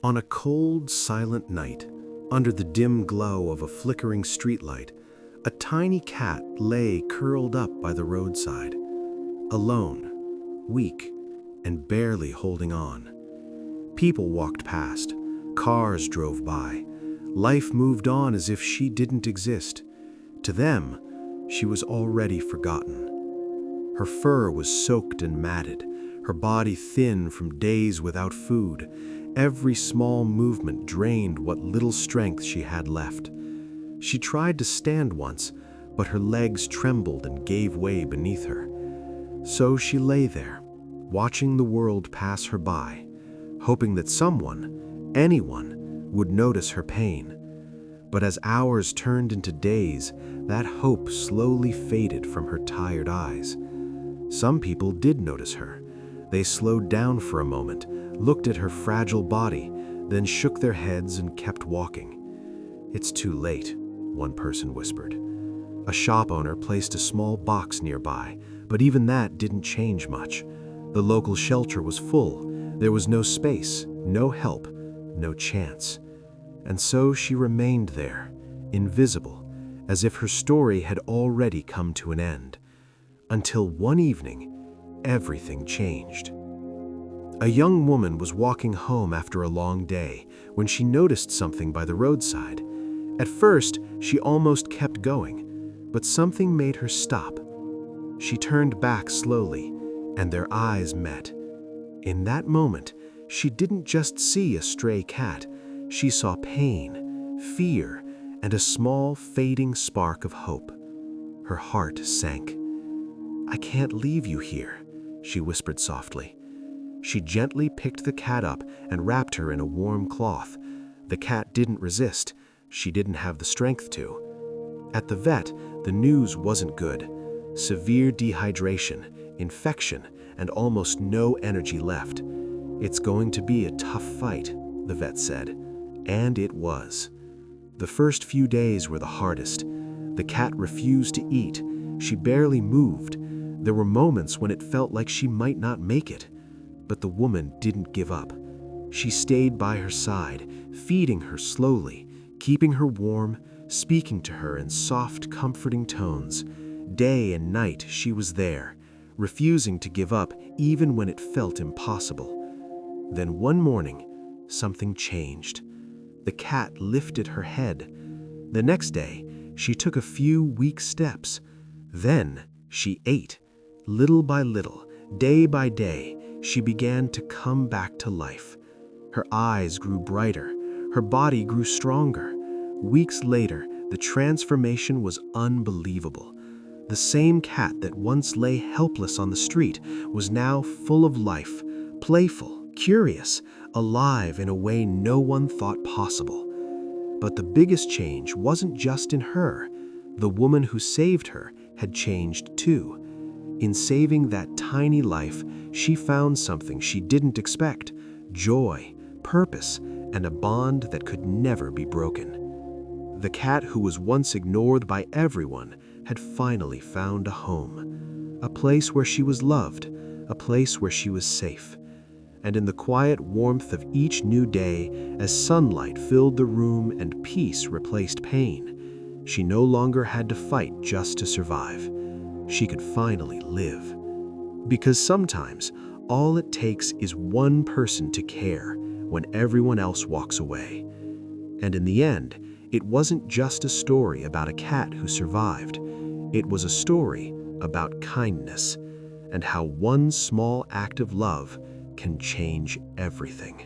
On a cold, silent night, under the dim glow of a flickering streetlight, a tiny cat lay curled up by the roadside, alone, weak, and barely holding on. People walked past, cars drove by. Life moved on as if she didn't exist. To them, she was already forgotten. Her fur was soaked and matted, her body thin from days without food. Every small movement drained what little strength she had left. She tried to stand once, but her legs trembled and gave way beneath her. So she lay there, watching the world pass her by, hoping that someone, anyone, would notice her pain. But as hours turned into days, that hope slowly faded from her tired eyes. Some people did notice her. They slowed down for a moment, looked at her fragile body, then shook their heads and kept walking. "It's too late," one person whispered. A shop owner placed a small box nearby, but even that didn't change much. The local shelter was full. There was no space, no help, no chance. And so she remained there, invisible, as if her story had already come to an end. Until one evening, everything changed. A young woman was walking home after a long day when she noticed something by the roadside. At first, she almost kept going, but something made her stop. She turned back slowly, and their eyes met. In that moment, she didn't just see a stray cat. She saw pain, fear, and a small, fading spark of hope. Her heart sank. "I can't leave you here," she whispered softly. She gently picked the cat up and wrapped her in a warm cloth. The cat didn't resist. She didn't have the strength to. At the vet, the news wasn't good. Severe dehydration, infection, and almost no energy left. "It's going to be a tough fight," the vet said. And it was. The first few days were the hardest. The cat refused to eat. She barely moved. There were moments when it felt like she might not make it. But the woman didn't give up. She stayed by her side, feeding her slowly, keeping her warm, speaking to her in soft, comforting tones. Day and night she was there, refusing to give up even when it felt impossible. Then one morning, something changed. The cat lifted her head. The next day, she took a few weak steps. Then she ate. Little by little, day by day, she began to come back to life. Her eyes grew brighter. Her body grew stronger. Weeks later, the transformation was unbelievable. The same cat that once lay helpless on the street was now full of life, playful, curious, alive in a way no one thought possible. But the biggest change wasn't just in her. The woman who saved her had changed too. In saving that tiny life, she found something she didn't expect: joy, purpose, and a bond that could never be broken. The cat who was once ignored by everyone had finally found a home, a place where she was loved, a place where she was safe. And in the quiet warmth of each new day, as sunlight filled the room and peace replaced pain, she no longer had to fight just to survive. She could finally live. Because sometimes, all it takes is one person to care when everyone else walks away. And in the end, it wasn't just a story about a cat who survived. It was a story about kindness and how one small act of love can change everything.